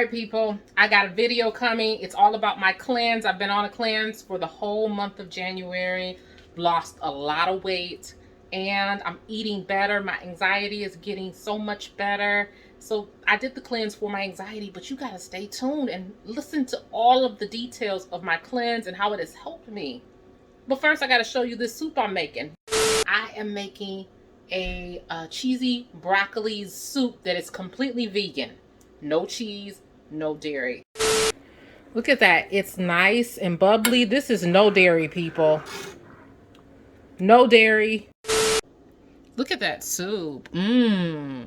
right, people, I got a video coming. It's all about my cleanse. I've been on a cleanse for the whole month of January, lost a lot of weight, and I'm eating better. My anxiety is getting so much better. So I did the cleanse for my anxiety, but you gotta stay tuned and listen to all of the details of my cleanse and how it has helped me. But first, I gotta show you this soup I'm making. I am making a cheesy broccoli soup that is completely vegan. No cheese, no dairy. Look at that. It's nice and bubbly. This is no dairy, people. No dairy. Look at that soup. Mmm.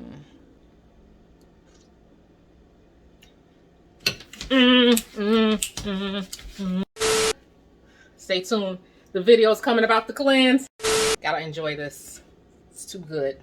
Stay tuned. The video is coming about the cleanse. Gotta enjoy this. It's too good.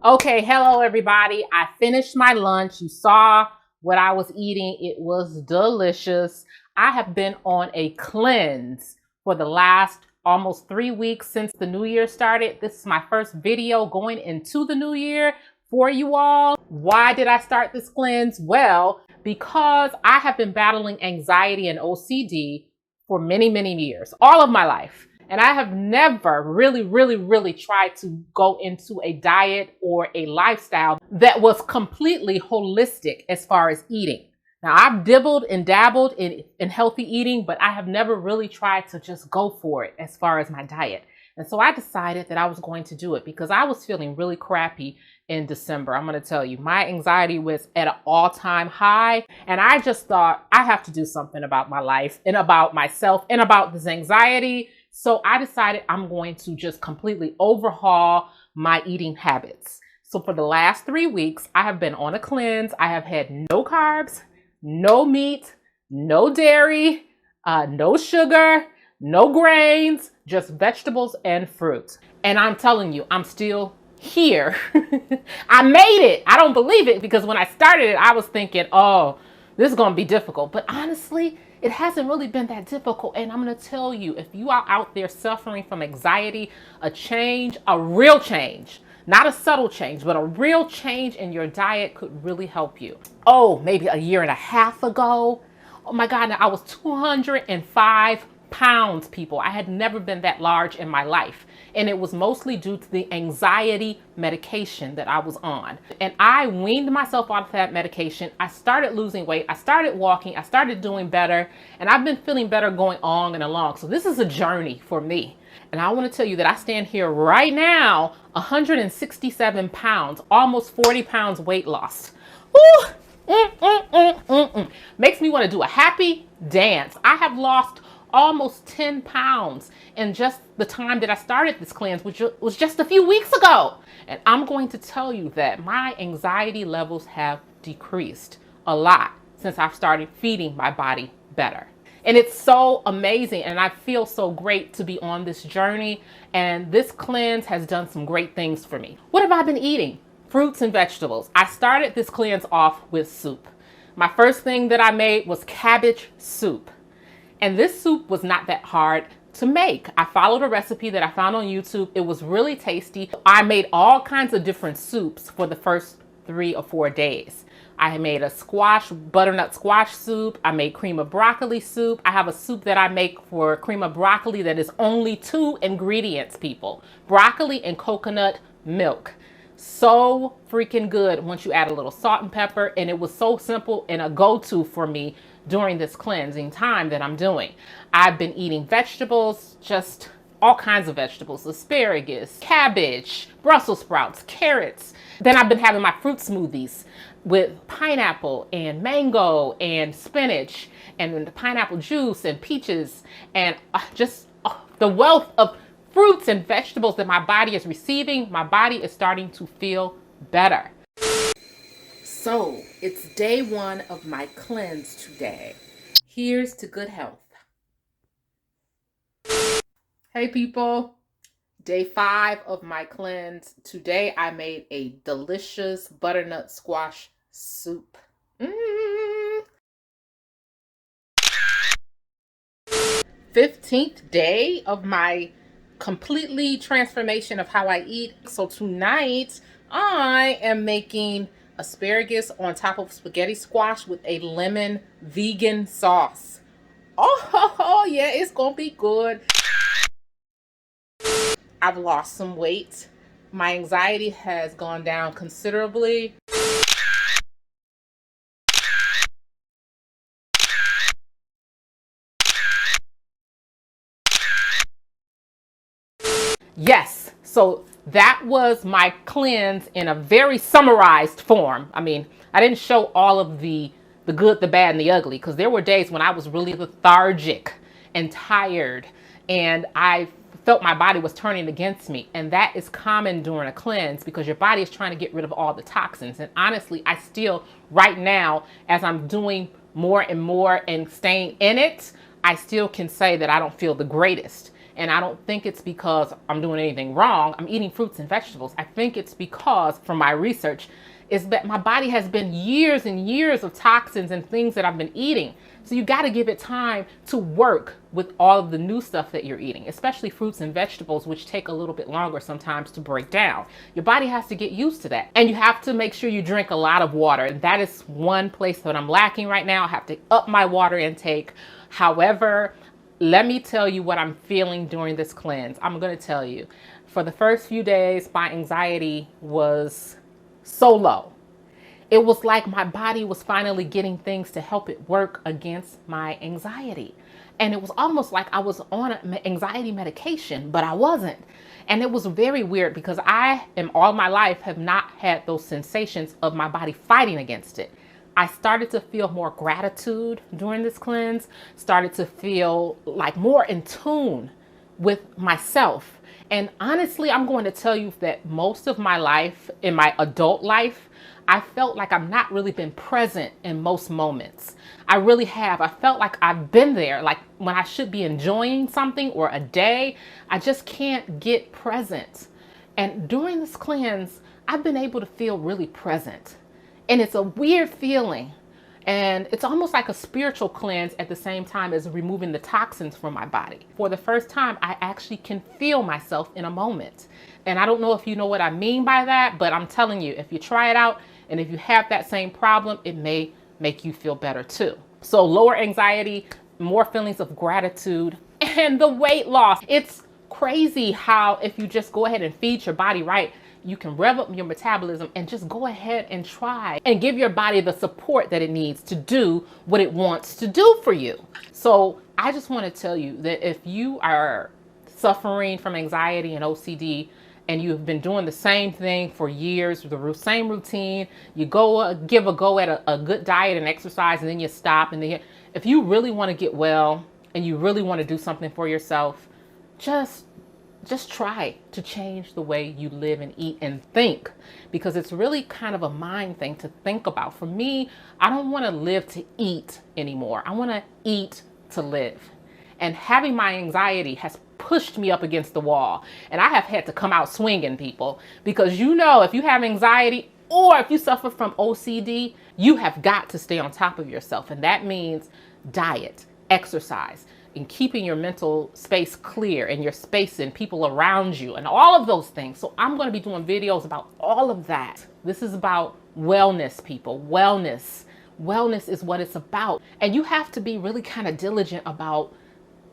Okay, hello everybody. I finished my lunch. You saw what I was eating. It was delicious. I have been on a cleanse for the last almost 3 weeks since the new year started. This is my first video going into the new year for you all. Why did I start this cleanse? Well, because I have been battling anxiety and OCD for many, many years, all of my life. And I have never really tried to go into a diet or a lifestyle that was completely holistic as far as eating. Now, I've dibbled and dabbled in healthy eating, but I have never really tried to just go for it as far as my diet. And so I decided that I was going to do it because I was feeling really crappy in December. I'm going to tell you, my anxiety was at an all-time high. And I just thought I have to do something about my life and about myself and about this anxiety. So I decided I'm going to just completely overhaul my eating habits. So for the last 3 weeks, I have been on a cleanse. I have had no carbs, no meat, no dairy, no sugar, no grains, just vegetables and fruits. And I'm telling you, I'm still here. I made it. I don't believe it because when I started it, I was thinking, oh, this is going to be difficult. But honestly, it hasn't really been that difficult. And I'm going to tell you, if you are out there suffering from anxiety, a change, a real change, not a subtle change, but a real change in your diet could really help you. Oh, maybe a year and a half ago. Oh my God, now I was 205 pounds, people. I had never been that large in my life. And it was mostly due to the anxiety medication that I was on. And I weaned myself off that medication. I started losing weight. I started walking. I started doing better. And I've been feeling better going on and along. So this is a journey for me. And I want to tell you that I stand here right now, 167 pounds, almost 40 pounds weight loss. Woo! Makes me want to do a happy dance. I have lost almost 10 pounds in just the time that I started this cleanse, which was just a few weeks ago. And I'm going to tell you that my anxiety levels have decreased a lot since I've started feeding my body better. And it's so amazing. And I feel so great to be on this journey. And this cleanse has done some great things for me. What have I been eating? Fruits and vegetables. I started this cleanse off with soup. My first thing that I made was cabbage soup. And this soup was not that hard to make. I followed a recipe that I found on YouTube. It was really tasty. I made all kinds of different soups for the first 3 or 4 days. I made a butternut squash soup. I made cream of broccoli soup. I have a soup that I make for cream of broccoli that is only 2 ingredients, people. Broccoli and coconut milk. So freaking good once you add a little salt and pepper. And it was so simple and a go-to for me during this cleansing time that I'm doing. I've been eating vegetables, just all kinds of vegetables, asparagus, cabbage, Brussels sprouts, carrots. Then I've been having my fruit smoothies with pineapple and mango and spinach and the pineapple juice and peaches and just the wealth of fruits and vegetables that my body is receiving. My body is starting to feel better. So it's day 1 of my cleanse today. Here's to good health. Hey people, day 5 of my cleanse. Today I made a delicious butternut squash soup. 15th day of my completely transformation of how I eat. So tonight I am making asparagus on top of spaghetti squash with a lemon vegan sauce. Oh, yeah, it's gonna be good. I've lost some weight. My anxiety has gone down considerably. Yes, so that was my cleanse in a very summarized form. I mean, I didn't show all of the good, the bad, and the ugly, because there were days when I was really lethargic and tired, and I felt my body was turning against me. And that is common during a cleanse because your body is trying to get rid of all the toxins. And honestly, I still, right now, as I'm doing more and more and staying in it, I still can say that I don't feel the greatest. And I don't think it's because I'm doing anything wrong. I'm eating fruits and vegetables. I think it's because, from my research, is that my body has been years and years of toxins and things that I've been eating. So you got to give it time to work with all of the new stuff that you're eating, especially fruits and vegetables, which take a little bit longer sometimes to break down. Your body has to get used to that. And you have to make sure you drink a lot of water. And that is one place that I'm lacking right now. I have to up my water intake. However, let me tell you what I'm feeling during this cleanse. I'm going to tell you, for the first few days, my anxiety was so low. It was like my body was finally getting things to help it work against my anxiety. And it was almost like I was on anxiety medication, but I wasn't. And it was very weird because I, in all my life, have not had those sensations of my body fighting against it. I started to feel more gratitude during this cleanse, started to feel like more in tune with myself. And honestly, I'm going to tell you that most of my life, in my adult life, I felt like I've not really been present in most moments. I really have. I felt like I've been there, like when I should be enjoying something or a day, I just can't get present. And during this cleanse, I've been able to feel really present. And it's a weird feeling. And it's almost like a spiritual cleanse at the same time as removing the toxins from my body. For the first time, I actually can feel myself in a moment. And I don't know if you know what I mean by that, but I'm telling you, if you try it out and if you have that same problem, it may make you feel better too. So lower anxiety, more feelings of gratitude, and the weight loss. It's crazy how if you just go ahead and feed your body right, you can rev up your metabolism and just go ahead and try and give your body the support that it needs to do what it wants to do for you. So I just want to tell you that if you are suffering from anxiety and OCD and you've been doing the same thing for years, the same routine, you go give a go at a good diet and exercise and then you stop, and then if you really want to get well and you really want to do something for yourself, just try to change the way you live and eat and think, because it's really kind of a mind thing to think about. For me, I don't want to live to eat anymore. I want to eat to live. And having my anxiety has pushed me up against the wall. And I have had to come out swinging, people, because you know, if you have anxiety or if you suffer from OCD, you have got to stay on top of yourself. And that means diet, exercise, and keeping your mental space clear and your space and people around you and all of those things. So I'm going to be doing videos about all of that. This is about wellness, people. Wellness. Wellness is what it's about. And you have to be really kind of diligent about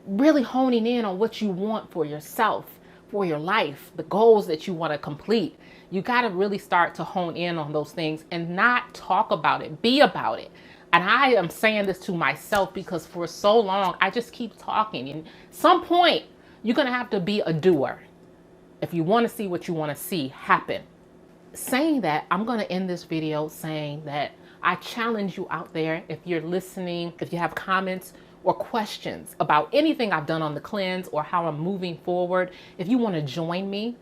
really honing in on what you want for yourself, for your life, the goals that you want to complete. You got to really start to hone in on those things and not talk about it, be about it. And I am saying this to myself because for so long, I just keep talking. And at some point, you're going to have to be a doer if you want to see what you want to see happen. Saying that, I'm going to end this video saying that I challenge you out there, if you're listening, if you have comments or questions about anything I've done on the cleanse or how I'm moving forward, if you want to join me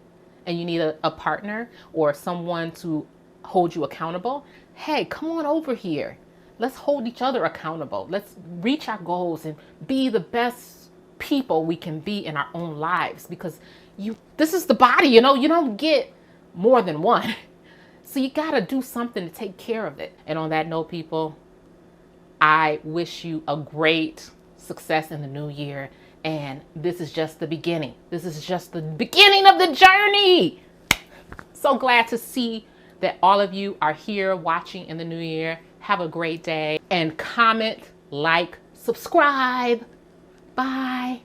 and you need a partner or someone to hold you accountable, hey, come on over here. Let's hold each other accountable. Let's reach our goals and be the best people we can be in our own lives, because this is the body, you know, you don't get more than one. So you got to do something to take care of it. And on that note, people, I wish you a great success in the new year. And this is just the beginning. This is just the beginning of the journey. So glad to see that all of you are here watching in the new year. Have a great day and comment, like, subscribe. Bye.